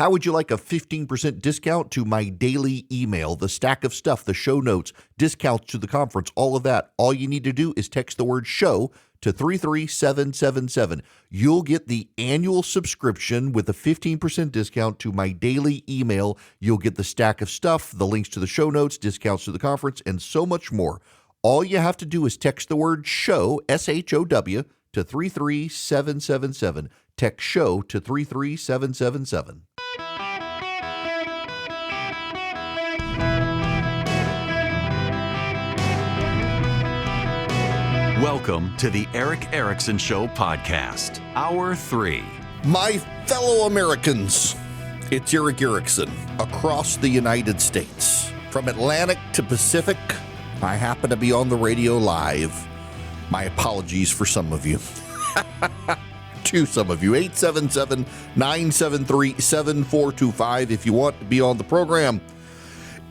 How would you like a 15% discount to my daily email, the stack of stuff, the show notes, discounts to the conference, all of that? All you need to do is text the word show to 33777. You'll get the annual subscription with a 15% discount to my daily email. You'll get the stack of stuff, the links to the show notes, discounts to the conference, and so much more. All you have to do is text the word show, SHOW, to 33777. Text show to 33777. Welcome to the Eric Erickson Show podcast, Hour 3. My fellow Americans, it's Eric Erickson across the United States. From Atlantic to Pacific, I happen to be on the radio live. My apologies for some of you. To some of you, 877-973-7425 if you want to be on the program.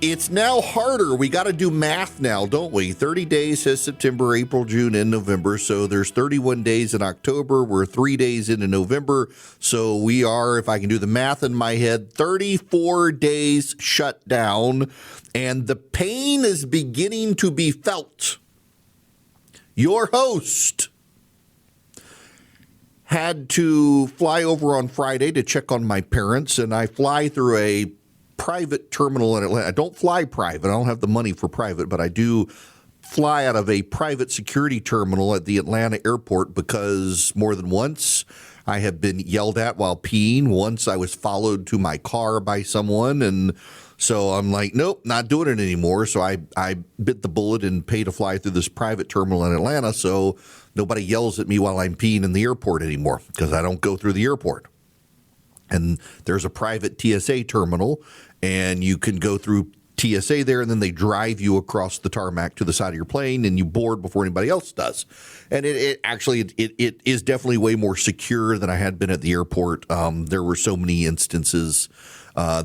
It's now harder. We got to do math now, don't we? 30 days says September, April, June, and November. So there's 31 days in October. We're 3 days into November. So we are, if I can do the math in my head, 34 days shut down. And the pain is beginning to be felt. Your host had to fly over on Friday to check on my parents, and I fly through a private terminal in Atlanta. I don't fly private. I don't have the money for private, but I do fly out of a private security terminal at the Atlanta airport because more than once I have been yelled at while peeing. Once I was followed to my car by someone, and so I'm like, nope, not doing it anymore. So I bit the bullet and paid to fly through this private terminal in Atlanta so nobody yells at me while I'm peeing in the airport anymore because I don't go through the airport. And there's a private TSA terminal, and you can go through TSA there, and then they drive you across the tarmac to the side of your plane, and you board before anybody else does. And it is definitely way more secure than I had been at the airport. There were so many instances.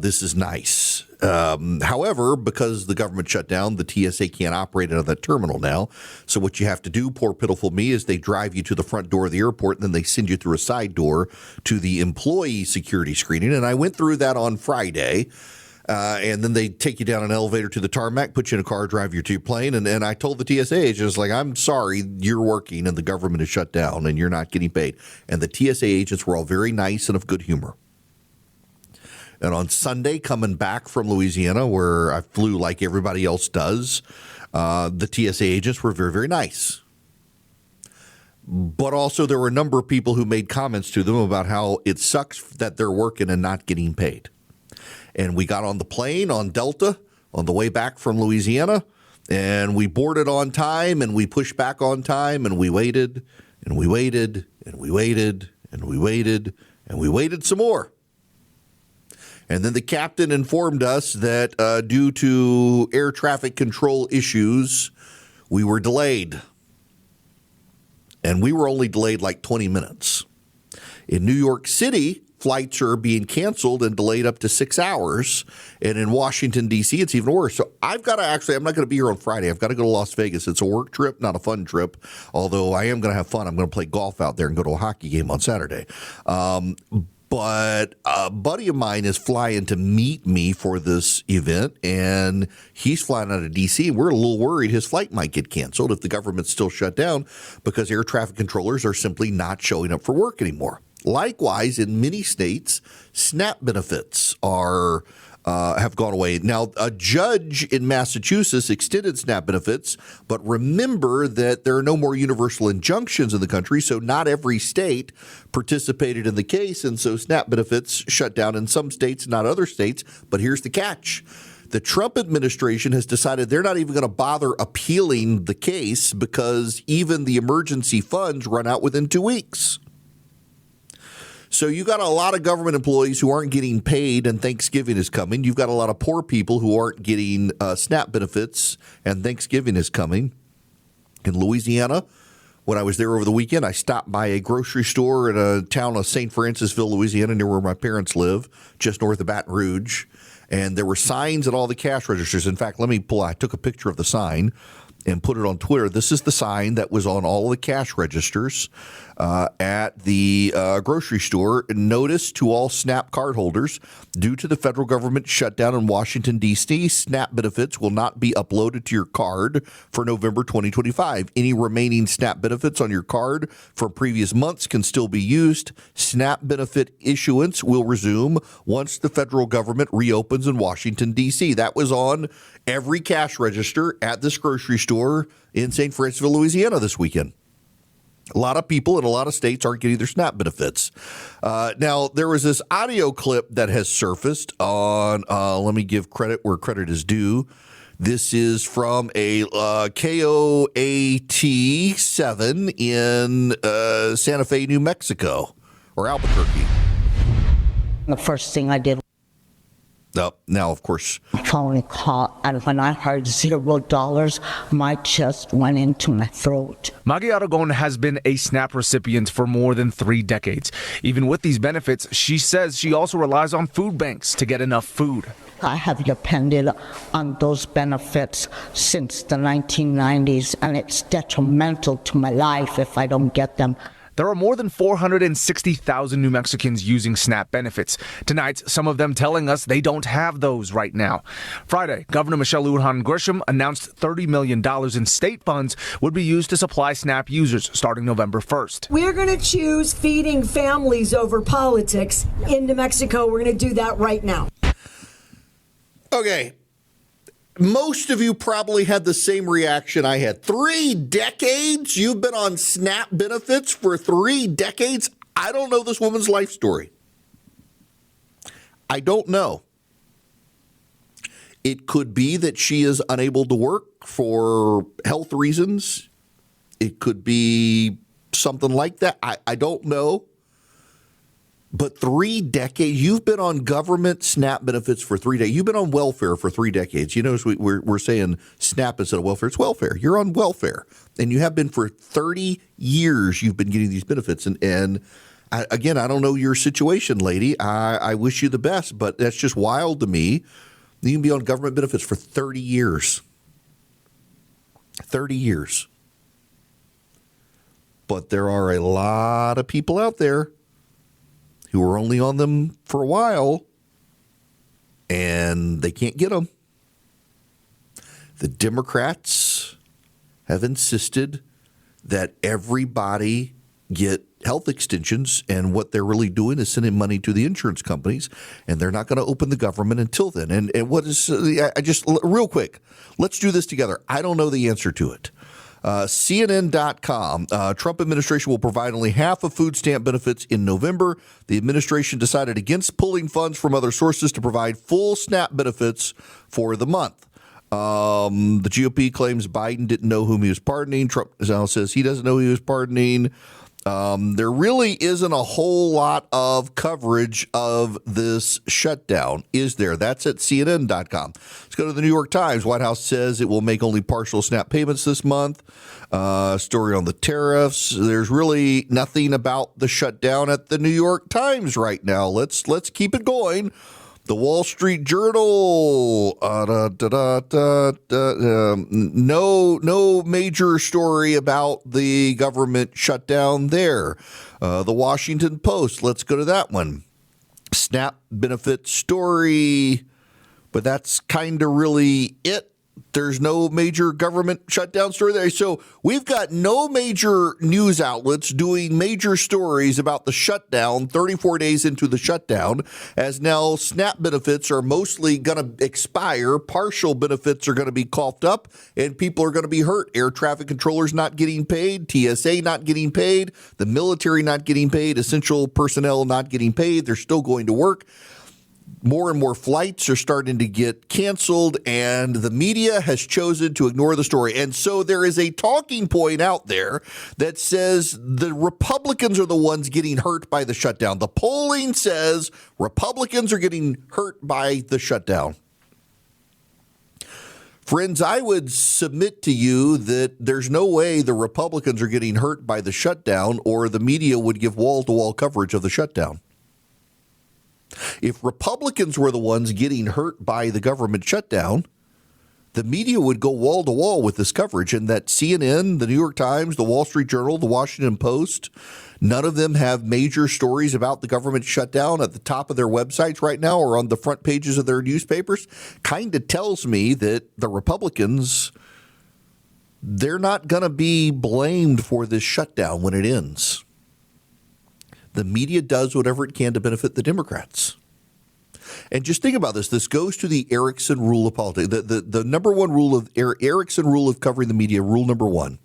This is nice. However, because the government shut down, the TSA can't operate out of that terminal now. So what you have to do, poor pitiful me, is they drive you to the front door of the airport, and then they send you through a side door to the employee security screening. And I went through that on Friday. And then they take you down an elevator to the tarmac, put you in a car, drive you to your plane. And I told the TSA agents, like, I'm sorry, you're working and the government is shut down and you're not getting paid. And the TSA agents were all very nice and of good humor. And on Sunday, coming back from Louisiana, where I flew like everybody else does, the TSA agents were very, very nice. But also there were a number of people who made comments to them about how it sucks that they're working and not getting paid. And we got on the plane on Delta on the way back from Louisiana, and we boarded on time, and we pushed back on time, and we waited, and we waited, and we waited, and we waited, and we waited some more. And then the captain informed us that due to air traffic control issues, we were delayed. And we were only delayed like 20 minutes. In New York City, flights are being canceled and delayed up to 6 hours. And in Washington, D.C., it's even worse. So I'm not going to be here on Friday. I've got to go to Las Vegas. It's a work trip, not a fun trip, although I am going to have fun. I'm going to play golf out there and go to a hockey game on Saturday. But a buddy of mine is flying to meet me for this event, and he's flying out of D.C. We're a little worried his flight might get canceled if the government's still shut down because air traffic controllers are simply not showing up for work anymore. Likewise, in many states, SNAP benefits have gone away. Now, a judge in Massachusetts extended SNAP benefits, but remember that there are no more universal injunctions in the country, so not every state participated in the case, and so SNAP benefits shut down in some states, not other states. But here's the catch. The Trump administration has decided they're not even going to bother appealing the case because even the emergency funds run out within 2 weeks. So you got a lot of government employees who aren't getting paid, and Thanksgiving is coming. You've got a lot of poor people who aren't getting SNAP benefits, and Thanksgiving is coming. In Louisiana, when I was there over the weekend, I stopped by a grocery store in a town of St. Francisville, Louisiana, near where my parents live, just north of Baton Rouge. And there were signs at all the cash registers. In fact, I took a picture of the sign and put it on Twitter. This is the sign that was on all of the cash registers. at the grocery store. Notice to all SNAP cardholders, due to the federal government shutdown in Washington, D.C., SNAP benefits will not be uploaded to your card for November 2025. Any remaining SNAP benefits on your card from previous months can still be used. SNAP benefit issuance will resume once the federal government reopens in Washington, D.C. That was on every cash register at this grocery store in St. Francisville, Louisiana this weekend. A lot of people in a lot of states aren't getting their SNAP benefits. Now, there was this audio clip that has surfaced on, let me give credit where credit is due. This is from a KOAT 7 in Santa Fe, New Mexico, or Albuquerque. The first thing I did. Now, of course, Phone call, and when I heard $0, my chest went into my throat. Maggie Aragon has been a SNAP recipient for more than 3 decades. Even with these benefits, she says she also relies on food banks to get enough food. I have depended on those benefits since the 1990s, and it's detrimental to my life if I don't get them. There are more than 460,000 New Mexicans using SNAP benefits. Tonight, some of them telling us they don't have those right now. Friday, Governor Michelle Lujan Grisham announced $30 million in state funds would be used to supply SNAP users starting November 1st. We're going to choose feeding families over politics in New Mexico. We're going to do that right now. Okay. Most of you probably had the same reaction I had. 3 decades? You've been on SNAP benefits for 3 decades? I don't know this woman's life story. I don't know. It could be that she is unable to work for health reasons. It could be something like that. I don't know. But 3 decades, you've been on government SNAP benefits for 3 decades. You've been on welfare for 3 decades. You notice we're saying SNAP instead of welfare. It's welfare. You're on welfare. And you have been for 30 years. You've been getting these benefits. And again, I don't know your situation, lady. I wish you the best, but that's just wild to me. You can be on government benefits for 30 years. 30 years. But there are a lot of people out there who are only on them for a while, and they can't get them. The Democrats have insisted that everybody get health extensions, and what they're really doing is sending money to the insurance companies, and they're not going to open the government until then. And what is, I just, real quick, let's do this together. I don't know the answer to it. CNN.com, Trump administration will provide only half of food stamp benefits in November. The administration decided against pulling funds from other sources to provide full SNAP benefits for the month. The GOP claims Biden didn't know whom he was pardoning. Trump now says he doesn't know who he was pardoning. There really isn't a whole lot of coverage of this shutdown, is there? That's at CNN.com. Let's go to the New York Times. White House says it will make only partial SNAP payments this month. Story on the tariffs. There's really nothing about the shutdown at the New York Times right now. Let's keep it going. The Wall Street Journal, no major story about the government shutdown there. The Washington Post, let's go to that one. SNAP benefit story, but that's kind of really it. There's no major government shutdown story there. So we've got no major news outlets doing major stories about the shutdown 34 days into the shutdown, as now SNAP benefits are mostly going to expire. Partial benefits are going to be coughed up, and people are going to be hurt. Air traffic controllers not getting paid, TSA not getting paid, the military not getting paid, essential personnel not getting paid. They're still going to work. More and more flights are starting to get canceled, and the media has chosen to ignore the story. And so there is a talking point out there that says the Republicans are the ones getting hurt by the shutdown. The polling says Republicans are getting hurt by the shutdown. Friends, I would submit to you that there's no way the Republicans are getting hurt by the shutdown, or the media would give wall-to-wall coverage of the shutdown. If Republicans were the ones getting hurt by the government shutdown, the media would go wall to wall with this coverage, and that CNN, the New York Times, the Wall Street Journal, the Washington Post, none of them have major stories about the government shutdown at the top of their websites right now or on the front pages of their newspapers. Kind of tells me that the Republicans, they're not going to be blamed for this shutdown when it ends. The media does whatever it can to benefit the Democrats. And just think about this. This goes to the Erickson rule of politics. The number one rule of Erickson rule of covering the media, rule number one.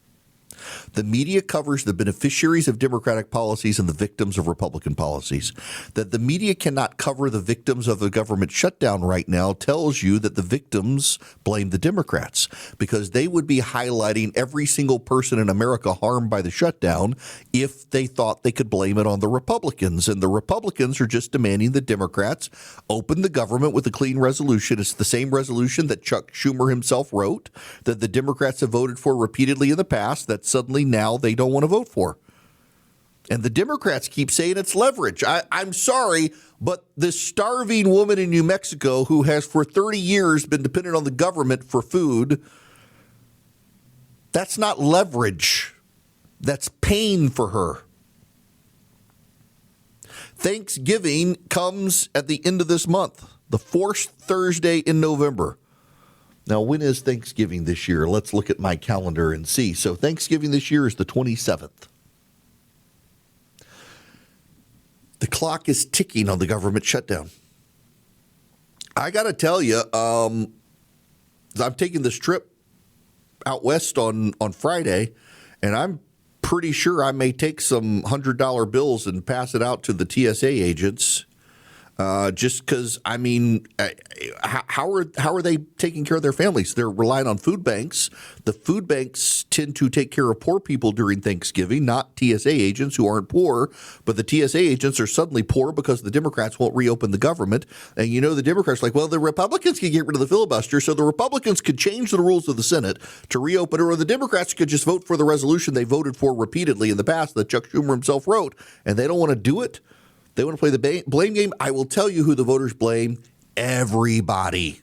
The media covers the beneficiaries of Democratic policies and the victims of Republican policies. That the media cannot cover the victims of the government shutdown right now tells you that the victims blame the Democrats, because they would be highlighting every single person in America harmed by the shutdown if they thought they could blame it on the Republicans. And the Republicans are just demanding the Democrats open the government with a clean resolution. It's the same resolution that Chuck Schumer himself wrote, that the Democrats have voted for repeatedly in the past, that suddenly now they don't want to vote for. And the Democrats keep saying it's leverage. I'm sorry, but this starving woman in New Mexico who has for 30 years been dependent on the government for food, that's not leverage. That's pain for her. Thanksgiving comes at the end of this month, the fourth Thursday in November. Now, when is Thanksgiving this year? Let's look at my calendar and see. So Thanksgiving this year is the 27th. The clock is ticking on the government shutdown. I got to tell you, I'm taking this trip out west on Friday, and I'm pretty sure I may take some $100 bills and pass it out to the TSA agents. Just because, I mean, how are they taking care of their families? They're relying on food banks. The food banks tend to take care of poor people during Thanksgiving, not TSA agents who aren't poor. But the TSA agents are suddenly poor because the Democrats won't reopen the government. And you know, the Democrats are like, well, the Republicans can get rid of the filibuster, so the Republicans could change the rules of the Senate to reopen it, or the Democrats could just vote for the resolution they voted for repeatedly in the past that Chuck Schumer himself wrote, and they don't want to do it. They want to play the blame game. I will tell you who the voters blame. Everybody.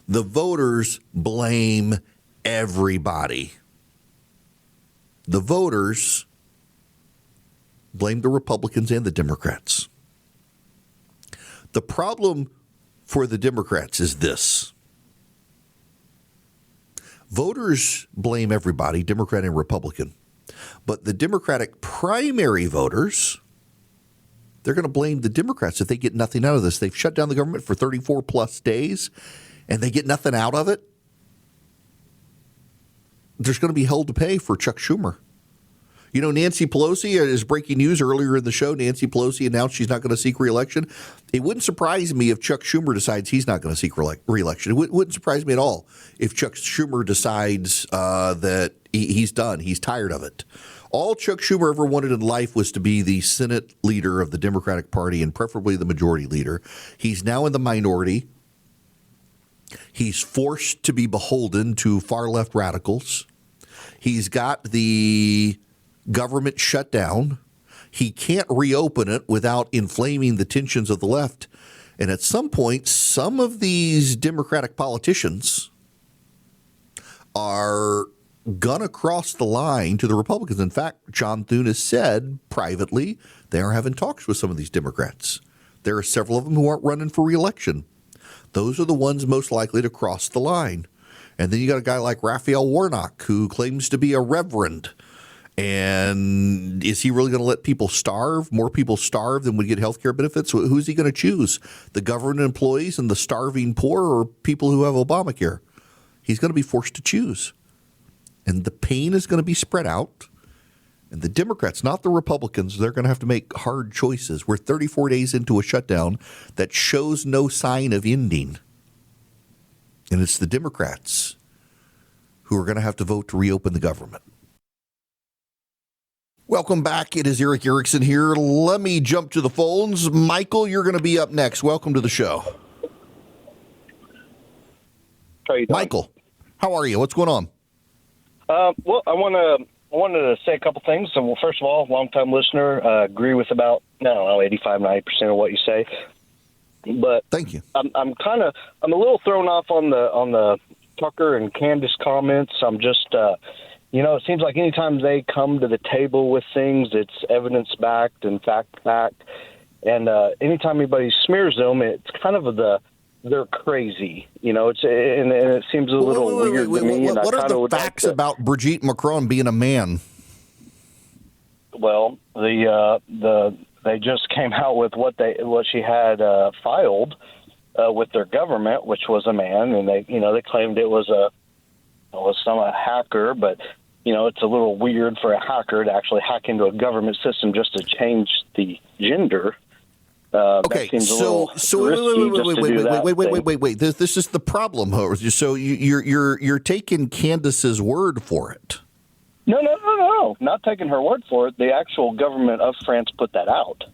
The voters blame everybody. The voters blame the Republicans and the Democrats. The problem for the Democrats is this. Voters blame everybody, Democrat and Republican. But the Democratic primary voters, they're going to blame the Democrats if they get nothing out of this. They've shut down the government for 34 plus days, and they get nothing out of it. There's going to be hell to pay for Chuck Schumer. You know, Nancy Pelosi, is breaking news earlier in the show. Nancy Pelosi announced she's not going to seek re-election. It wouldn't surprise me if Chuck Schumer decides he's not going to seek re-election. It wouldn't surprise me at all if Chuck Schumer decides that he's done. He's tired of it. All Chuck Schumer ever wanted in life was to be the Senate leader of the Democratic Party and preferably the majority leader. He's now in the minority. He's forced to be beholden to far-left radicals. He's got the government shut down. He can't reopen it without inflaming the tensions of the left. And at some point, some of these Democratic politicians are going to cross the line to the Republicans. In fact, John Thune has said privately they are having talks with some of these Democrats. There are several of them who aren't running for re-election. Those are the ones most likely to cross the line. And then you got a guy like Raphael Warnock who claims to be a reverend. And is he really going to let people starve? More people starve than would get health care benefits? Who's he going to choose? The government employees and the starving poor, or people who have Obamacare? He's going to be forced to choose. And the pain is going to be spread out. And the Democrats, not the Republicans, they're going to have to make hard choices. We're 34 days into a shutdown that shows no sign of ending. And it's the Democrats who are going to have to vote to reopen the government. Welcome back. It is Eric Erickson here. Let me jump to the phones. Michael, you're going to be up next. Welcome to the show. How are you doing? Michael, how are you? What's going on? Well, I wanted to say a couple things. So, well, first of all, longtime listener, agree with about, 85, 90% of what you say. But Thank you. I'm a little thrown off on the Tucker and Candace comments. I'm just, it seems like anytime they come to the table with things, it's evidence backed and fact backed. And anytime anybody smears them, it's kind of they're crazy. And it seems a little weird to me. What are the facts about Brigitte Macron being a man? Well, they just came out with what she had filed with their government, which was a man, and they claimed it was a hacker, but it's a little weird for a hacker to actually hack into a government system just to change the gender. Okay, so wait. This is the problem, Howard. So you're taking Candace's word for it. No, not taking her word for it. The actual government of France put that out.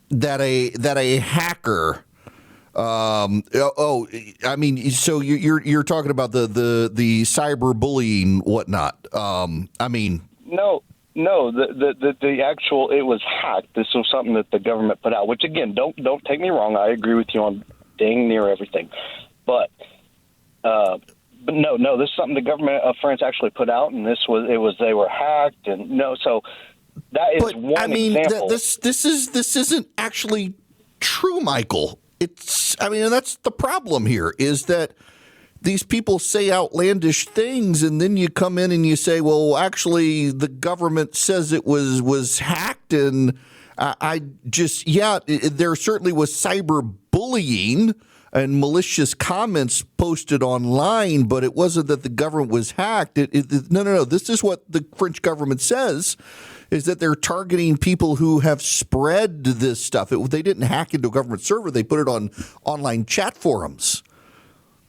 That a hacker. So you're talking about the cyberbullying whatnot. No, the actual, it was hacked. This was something that the government put out, which again, don't take me wrong. I agree with you on dang near everything, but no, this is something the government of France actually put out, and they were hacked, and so that is example. This isn't actually true, Michael. And that's the problem here, is that these people say outlandish things, and then you come in and you say, well, actually, the government says it was hacked, and there certainly was cyberbullying and malicious comments posted online, but it wasn't that the government was hacked. No. This is what the French government says, is that they're targeting people who have spread this stuff. They didn't hack into a government server. They put it on online chat forums.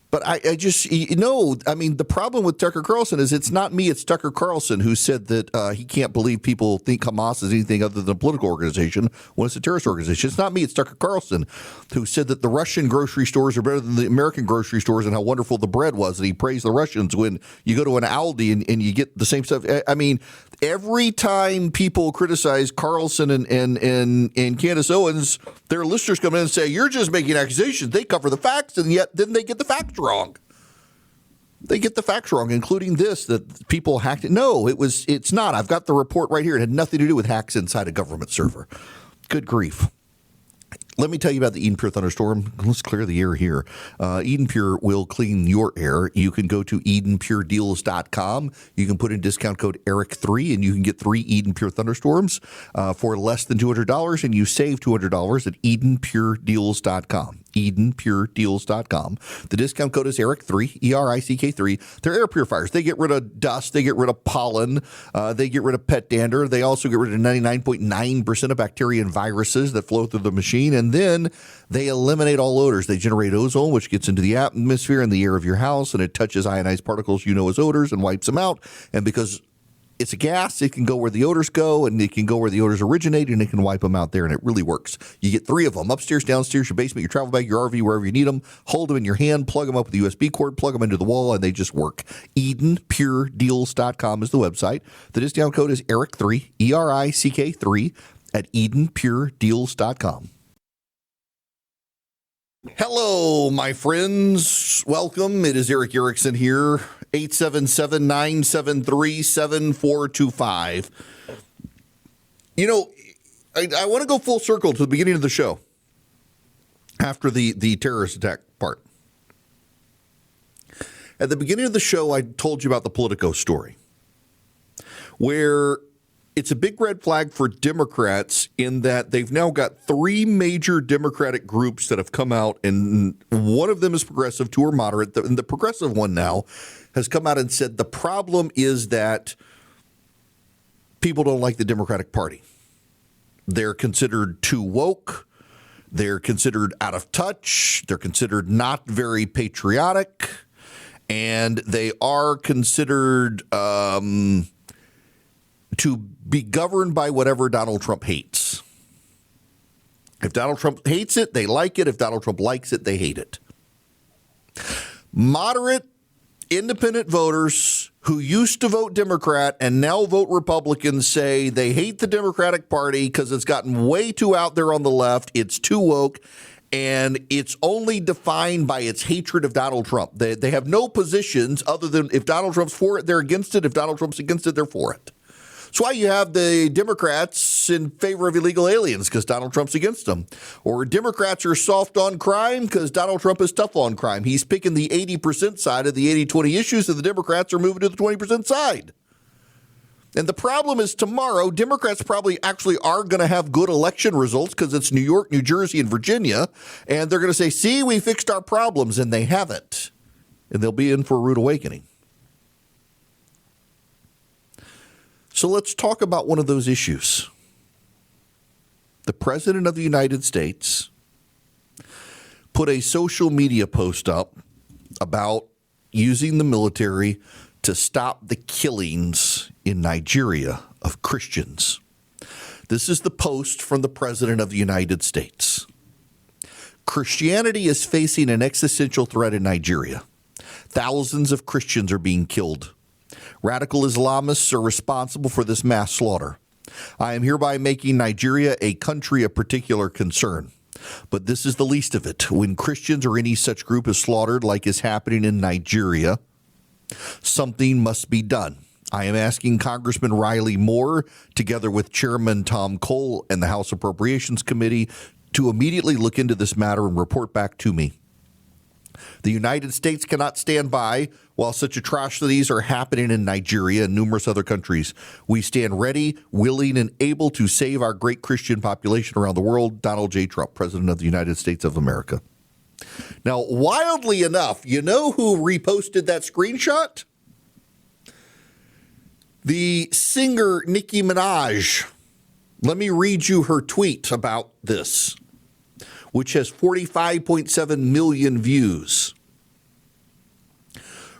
But the problem with Tucker Carlson is it's not me, it's Tucker Carlson who said that he can't believe people think Hamas is anything other than a political organization when it's a terrorist organization. It's not me, it's Tucker Carlson who said that the Russian grocery stores are better than the American grocery stores and how wonderful the bread was. And he praised the Russians when you go to an Aldi and you get the same stuff. Every time people criticize Carlson and Candace Owens, their listeners come in and say, you're just making accusations. They cover the facts, and yet then they get the facts wrong. They get the facts wrong, including this, that people hacked it. No, it's not. I've got the report right here. It had nothing to do with hacks inside a government server. Good grief. Let me tell you about the Eden Pure Thunderstorm. Let's clear the air here. Eden Pure will clean your air. You can go to EdenPureDeals.com. You can put in discount code ERIC3, and you can get 3 Eden Pure Thunderstorms for less than $200, and you save $200 at EdenPureDeals.com. EdenPureDeals.com. The discount code is ERIC3, ERICK3. They're air purifiers. They get rid of dust. They get rid of pollen. They get rid of pet dander. They also get rid of 99.9% of bacteria and viruses that flow through the machine. And then they eliminate all odors. They generate ozone, which gets into the atmosphere and the air of your house, and it touches ionized particles as odors and wipes them out. And because it's a gas, it can go where the odors go, and it can go where the odors originate, and it can wipe them out there, and it really works. You get 3 of them, upstairs, downstairs, your basement, your travel bag, your RV, wherever you need them. Hold them in your hand, plug them up with a USB cord, plug them into the wall, and they just work. EdenPureDeals.com is the website. The discount code is ERIC3, ERICK3, at EdenPureDeals.com. Hello, my friends. Welcome. It is Eric Erickson here. 877-973-7425. I want to go full circle to the beginning of the show after the terrorist attack part. At the beginning of the show, I told you about the Politico story, where it's a big red flag for Democrats in that they've now got 3 major Democratic groups that have come out, and one of them is progressive, 2 are moderate. And the progressive one now has come out and said the problem is that people don't like the Democratic Party. They're considered too woke. They're considered out of touch. They're considered not very patriotic. And they are considered to be governed by whatever Donald Trump hates. If Donald Trump hates it, they like it. If Donald Trump likes it, they hate it. Moderate, independent voters who used to vote Democrat and now vote Republican say they hate the Democratic Party because it's gotten way too out there on the left. It's too woke. And it's only defined by its hatred of Donald Trump. They have no positions other than if Donald Trump's for it, they're against it. If Donald Trump's against it, they're for it. That's why you have the Democrats in favor of illegal aliens because Donald Trump's against them. Or Democrats are soft on crime because Donald Trump is tough on crime. He's picking the 80% side of the 80-20 issues, and the Democrats are moving to the 20% side. And the problem is tomorrow, Democrats probably actually are going to have good election results because it's New York, New Jersey, and Virginia. And they're going to say, see, we fixed our problems, and they haven't. And they'll be in for a rude awakening. So let's talk about one of those issues. The President of the United States put a social media post up about using the military to stop the killings in Nigeria of Christians. This is the post from the President of the United States. Christianity is facing an existential threat in Nigeria. Thousands of Christians are being killed. Radical Islamists are responsible for this mass slaughter. I am hereby making Nigeria a country of particular concern. But this is the least of it. When Christians or any such group is slaughtered like is happening in Nigeria, something must be done. I am asking Congressman Riley Moore, together with Chairman Tom Cole and the House Appropriations Committee, to immediately look into this matter and report back to me. The United States cannot stand by while such atrocities are happening in Nigeria and numerous other countries. We stand ready, willing, and able to save our great Christian population around the world. Donald J. Trump, President of the United States of America. Now, wildly enough, you know who reposted that screenshot? The singer Nicki Minaj. Let me read you her tweet about this, which has 45.7 million views.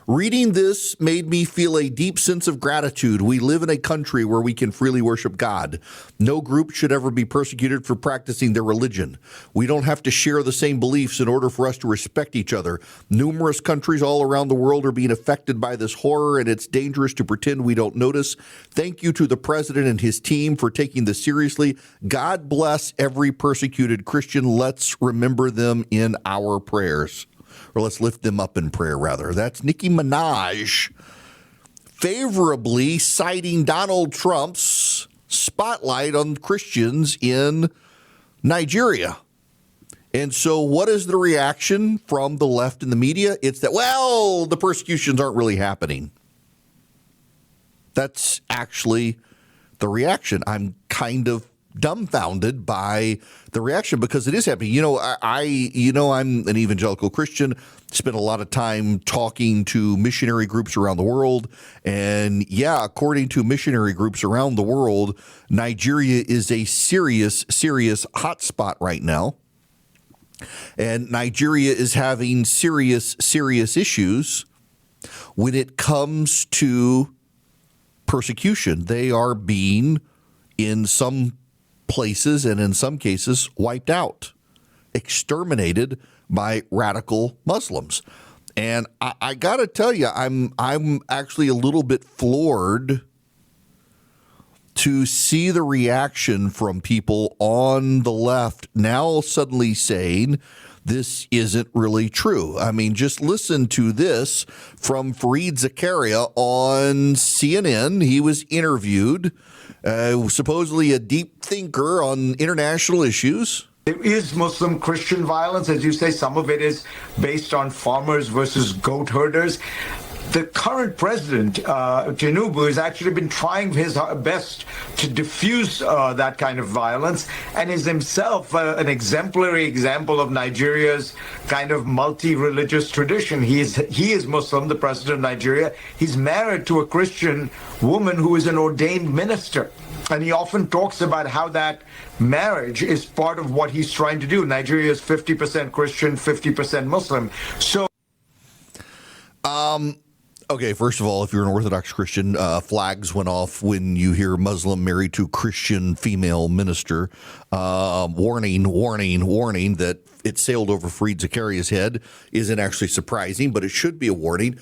Reading this made me feel a deep sense of gratitude. We live in a country where we can freely worship God. No group should ever be persecuted for practicing their religion. We don't have to share the same beliefs in order for us to respect each other. Numerous countries all around the world are being affected by this horror, and it's dangerous to pretend we don't notice. Thank you to the president and his team for taking this seriously. God bless every persecuted Christian. Let's remember them in our prayers. Or let's lift them up in prayer, rather. That's Nicki Minaj favorably citing Donald Trump's spotlight on Christians in Nigeria. And so what is the reaction from the left in the media? It's that, well, the persecutions aren't really happening. That's actually the reaction. I'm kind of dumbfounded by the reaction because it is happening. I'm an evangelical Christian, spent a lot of time talking to missionary groups around the world. And yeah, according to missionary groups around the world, Nigeria is a serious hotspot right now. And Nigeria is having serious issues when it comes to persecution. They are being, in some places and in some cases, wiped out, exterminated by radical Muslims. And I got to tell you, I'm actually a little bit floored to see the reaction from people on the left now suddenly saying this isn't really true. I mean, just listen to this from Fareed Zakaria on CNN. He was interviewed, supposedly a deep thinker on international issues. There is Muslim-Christian violence. As you say, some of it is based on farmers versus goat herders. The current president, Tinubu, has actually been trying his best to diffuse that kind of violence and is himself an exemplary example of Nigeria's kind of multi-religious tradition. He is Muslim, the president of Nigeria. He's married to a Christian woman who is an ordained minister. And he often talks about how that marriage is part of what he's trying to do. Nigeria is 50% Christian, 50% Muslim. So, okay, first of all, if you're an Orthodox Christian, flags went off when you hear Muslim married to Christian female minister. Warning that it sailed over Fareed Zakaria's head isn't actually surprising, but it should be a warning.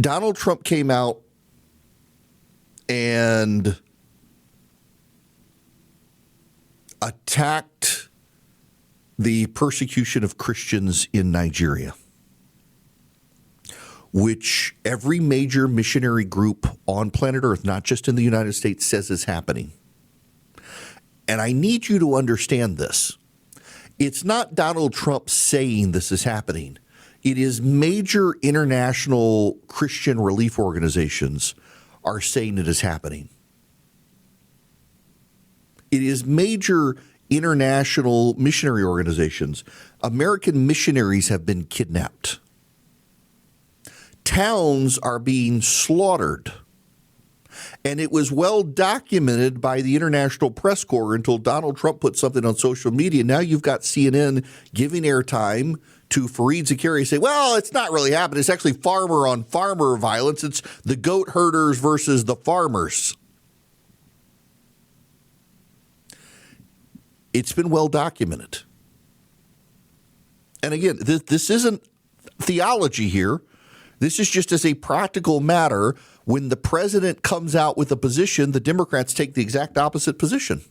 Donald Trump came out and attacked the persecution of Christians in Nigeria, which every major missionary group on planet Earth, not just in the United States, says is happening. And I need you to understand this. It's not Donald Trump saying this is happening. It is major international Christian relief organizations are saying it is happening. It is major international missionary organizations. American missionaries have been kidnapped. Towns are being slaughtered. And it was well documented by the International Press Corps until Donald Trump put something on social media. Now you've got CNN giving airtime to Fareed Zakaria, say, well, it's not really happening. It's actually farmer on farmer violence. It's the goat herders versus the farmers. It's been well documented. And again, this isn't theology here. This is just as a practical matter. When the president comes out with a position, the Democrats take the exact opposite position.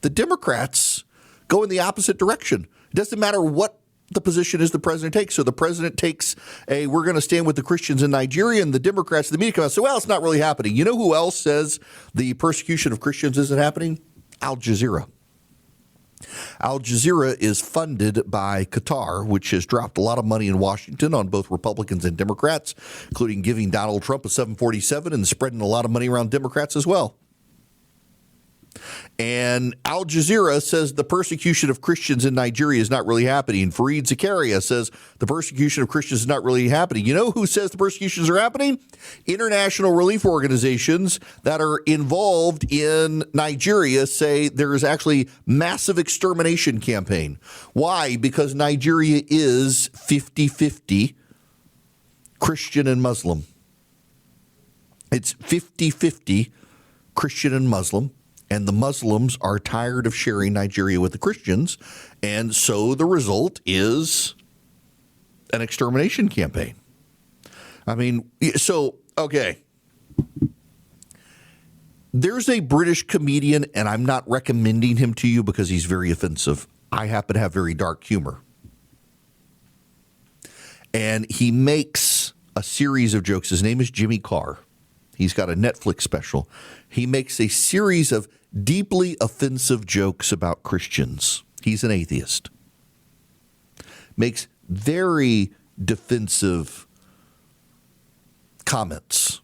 The Democrats go in the opposite direction. It doesn't matter what the position is the president takes. So the president takes we're going to stand with the Christians in Nigeria, and the Democrats, the media come out and say, well, it's not really happening. You know who else says the persecution of Christians isn't happening? Al Jazeera. Al Jazeera is funded by Qatar, which has dropped a lot of money in Washington on both Republicans and Democrats, including giving Donald Trump a 747 and spreading a lot of money around Democrats as well. And Al Jazeera says the persecution of Christians in Nigeria is not really happening. Fareed Zakaria says the persecution of Christians is not really happening. You know who says the persecutions are happening? International relief organizations that are involved in Nigeria say there is actually massive extermination campaign. Why? Because Nigeria is 50-50 Christian and Muslim. It's 50-50 Christian and Muslim. And the Muslims are tired of sharing Nigeria with the Christians. And so the result is an extermination campaign. I mean, so, okay. There's a British comedian, and I'm not recommending him to you because he's very offensive. I happen to have very dark humor. And he makes a series of jokes. His name is Jimmy Carr. He's got a Netflix special. He makes a series of deeply offensive jokes about Christians. He's an atheist. Makes very defensive comments.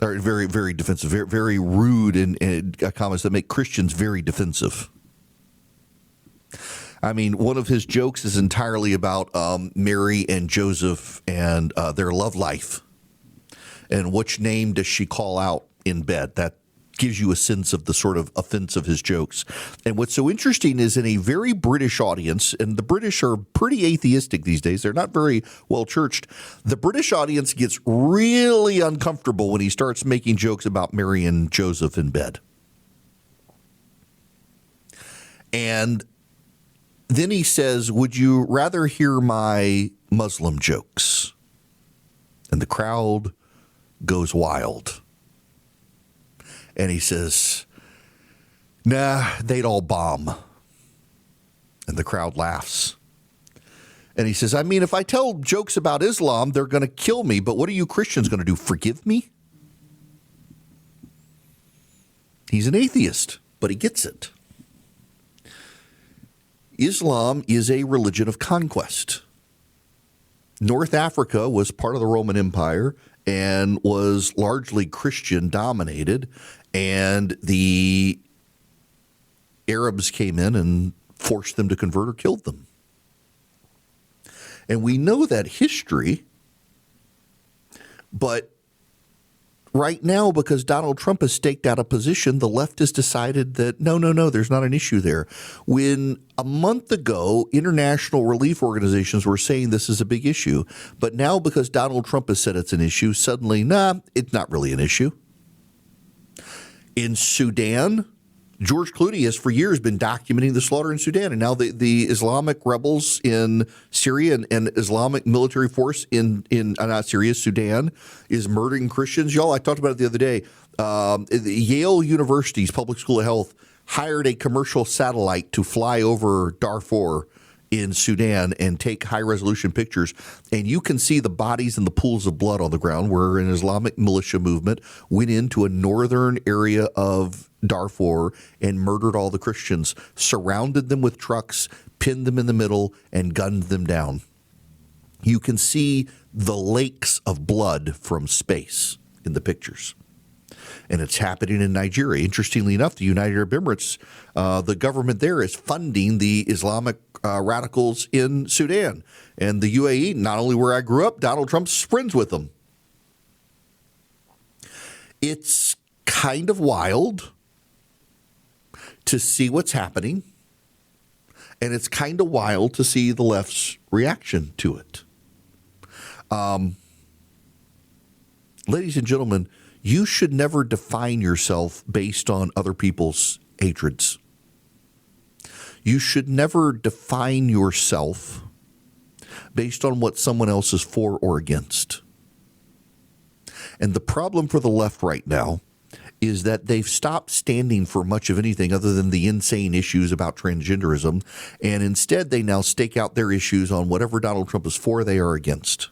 Or very, very defensive, very, very rude and comments that make Christians very defensive. I mean, one of his jokes is entirely about Mary and Joseph and their love life. And which name does she call out in bed? That gives you a sense of the sort of offense of his jokes. And what's so interesting is in a very British audience, and the British are pretty atheistic these days. They're not very well churched. The British audience gets really uncomfortable when he starts making jokes about Mary and Joseph in bed. And then he says, would you rather hear my Muslim jokes? And the crowd goes wild. And he says, nah, they'd all bomb. And the crowd laughs. And he says, I mean, if I tell jokes about Islam, they're going to kill me. But what are you Christians going to do? Forgive me? He's an atheist, but he gets it. Islam is a religion of conquest. North Africa was part of the Roman Empire and was largely Christian dominated, and the Arabs came in and forced them to convert or killed them. And we know that history, but right now, because Donald Trump has staked out a position, the left has decided that no, there's not an issue there. When a month ago, international relief organizations were saying this is a big issue. But now, because Donald Trump has said it's an issue, suddenly, it's not really an issue. In Sudan, George Clooney has for years been documenting the slaughter in Sudan, and now the Islamic rebels in Syria and Islamic military force in not Syria, Sudan is murdering Christians. Y'all, I talked about it the other day. Yale University's Public School of Health hired a commercial satellite to fly over Darfur in Sudan and take high-resolution pictures, and you can see the bodies and the pools of blood on the ground where an Islamic militia movement went into a northern area of Darfur and murdered all the Christians, surrounded them with trucks, pinned them in the middle, and gunned them down. You can see the lakes of blood from space in the pictures. And it's happening in Nigeria. Interestingly enough, the United Arab Emirates, the government there is funding the Islamic radicals in Sudan. And the UAE, not only where I grew up, Donald Trump's friends with them. It's kind of wild to see what's happening. And it's kind of wild to see the left's reaction to it. Ladies and gentlemen, you should never define yourself based on other people's hatreds. You should never define yourself based on what someone else is for or against. And the problem for the left right now is that they've stopped standing for much of anything other than the insane issues about transgenderism, and instead they now stake out their issues on whatever Donald Trump is for, they are against.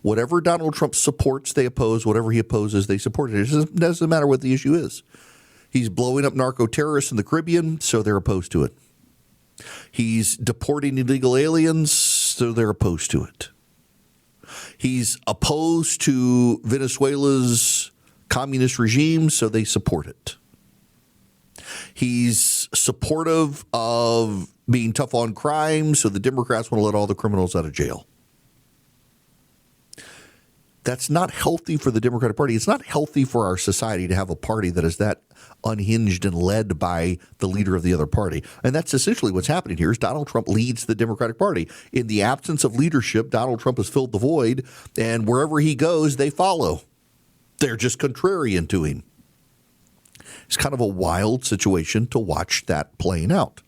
Whatever Donald Trump supports, they oppose. Whatever he opposes, they support it. It doesn't matter what the issue is. He's blowing up narco-terrorists in the Caribbean, so they're opposed to it. He's deporting illegal aliens, so they're opposed to it. He's opposed to Venezuela's communist regime, so they support it. He's supportive of being tough on crime, so the Democrats want to let all the criminals out of jail. That's not healthy for the Democratic Party. It's not healthy for our society to have a party that is that unhinged and led by the leader of the other party. And that's essentially what's happening here is Donald Trump leads the Democratic Party. In the absence of leadership, Donald Trump has filled the void, and wherever he goes, they follow. They're just contrarian to him. It's kind of a wild situation to watch that playing out.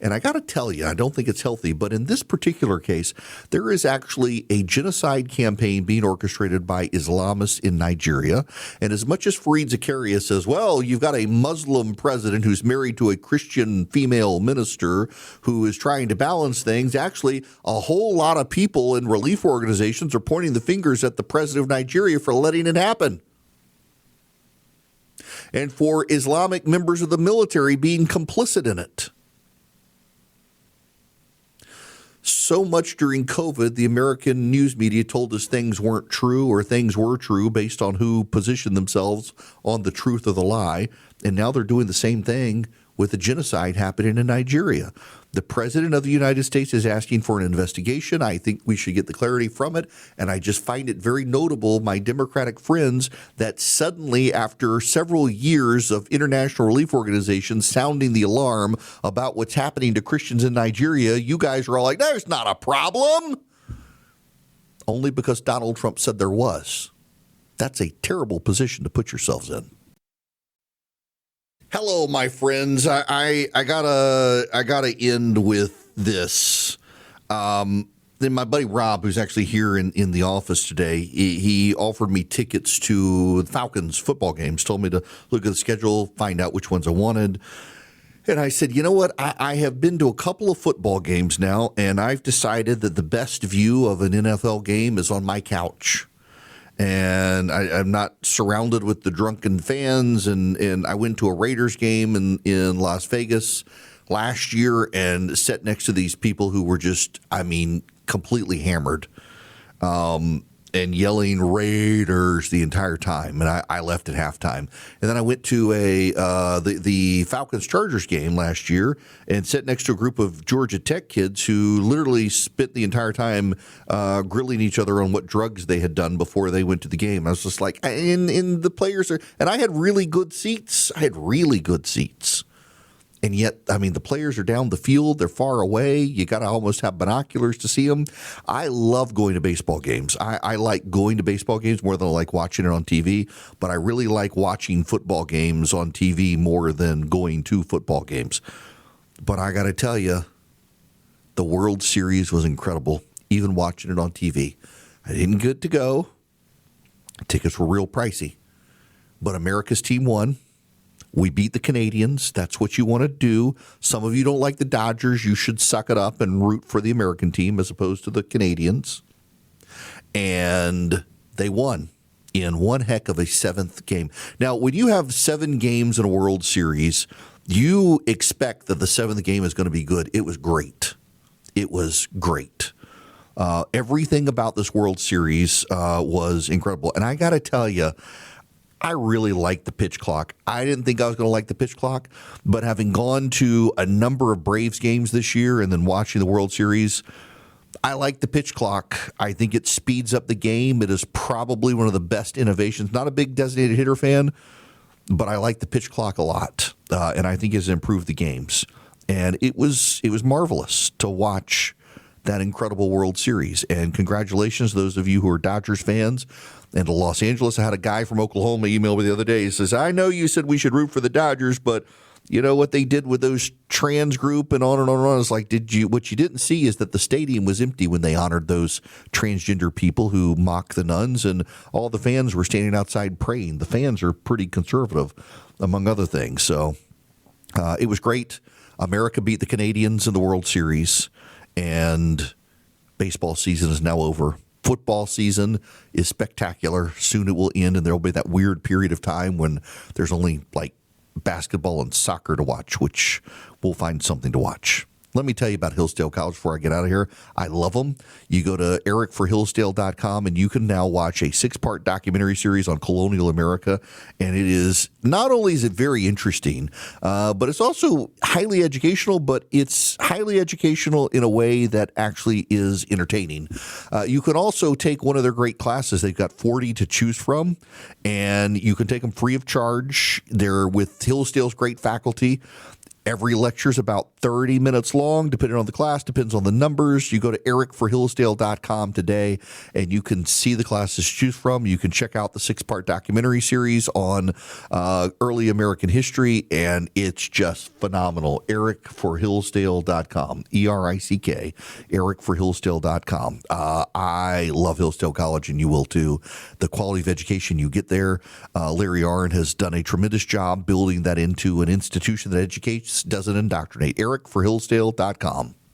And I got to tell you, I don't think it's healthy, but in this particular case, there is actually a genocide campaign being orchestrated by Islamists in Nigeria. And as much as Fareed Zakaria says, well, you've got a Muslim president who's married to a Christian female minister who is trying to balance things, actually, a whole lot of people in relief organizations are pointing the fingers at the president of Nigeria for letting it happen. And for Islamic members of the military being complicit in it. So much during COVID, the American news media told us things weren't true or things were true based on who positioned themselves on the truth or the lie. And now they're doing the same thing with the genocide happening in Nigeria. The president of the United States is asking for an investigation. I think we should get the clarity from it. And I just find it very notable, my Democratic friends, that suddenly after several years of international relief organizations sounding the alarm about what's happening to Christians in Nigeria, you guys are all like, there's not a problem. Only because Donald Trump said there was. That's a terrible position to put yourselves in. Hello, my friends. I gotta end with this. Then my buddy Rob, who's actually here in the office today, he offered me tickets to the Falcons football games. Told me to look at the schedule, find out which ones I wanted. And I said, you know what? I have been to a couple of football games now, and I've decided that the best view of an NFL game is on my couch. And I'm not surrounded with the drunken fans. And I went to a Raiders game in Las Vegas last year and sat next to these people who were just, completely hammered and yelling Raiders the entire time. And I left at halftime. And then I went to the Falcons-Chargers game last year and sat next to a group of Georgia Tech kids who literally spent the entire time grilling each other on what drugs they had done before they went to the game. I was just like, and the players are, and I had really good seats. And yet, I mean, the players are down the field. They're far away. You got to almost have binoculars to see them. I love going to baseball games. I like going to baseball games more than I like watching it on TV, but I really like watching football games on TV more than going to football games. But I got to tell you, the World Series was incredible, even watching it on TV. I didn't get to go. Tickets were real pricey. But America's team won. We beat the Canadians. That's what you want to do. Some of you don't like the Dodgers. You should suck it up and root for the American team as opposed to the Canadians. And they won in one heck of a seventh game. Now, when you have 7 games in a World Series, you expect that the seventh game is going to be good. It was great. It was great. Everything about this World Series was incredible. And I got to tell you, I really like the pitch clock. I didn't think I was going to like the pitch clock, but having gone to a number of Braves games this year and then watching the World Series, I like the pitch clock. I think it speeds up the game. It is probably one of the best innovations. Not a big designated hitter fan, but I like the pitch clock a lot, and I think it has improved the games. And it was marvelous to watch that incredible World Series. And congratulations to those of you who are Dodgers fans. And to Los Angeles, I had a guy from Oklahoma email me the other day. He says, I know you said we should root for the Dodgers, but you know what they did with those trans group and on and on and on. It's like, what you didn't see is that the stadium was empty when they honored those transgender people who mock the nuns, and all the fans were standing outside praying. The fans are pretty conservative, among other things. So it was great. America beat the Canadians in the World Series, and baseball season is now over. Football season is spectacular. Soon it will end, and there will be that weird period of time when there's only like basketball and soccer to watch, which we'll find something to watch. Let me tell you about Hillsdale College before I get out of here. I love them. You go to ericforhillsdale.com and you can now watch a 6-part documentary series on colonial America. And it is, not only is it very interesting, but it's also highly educational, but it's highly educational in a way that actually is entertaining. You can also take one of their great classes. They've got 40 to choose from, and you can take them free of charge. They're with Hillsdale's great faculty. Every lecture is about 30 minutes long, depending on the class, depends on the numbers. You go to ericforhillsdale.com today, and you can see the classes to choose from. You can check out the 6-part documentary series on early American history, and it's just phenomenal. ericforhillsdale.com, E-R-I-C-K, ericforhillsdale.com. I love Hillsdale College, and you will too. The quality of education you get there, Larry Arnn has done a tremendous job building that into an institution that educates, doesn't indoctrinate. ericforhillsdale.com.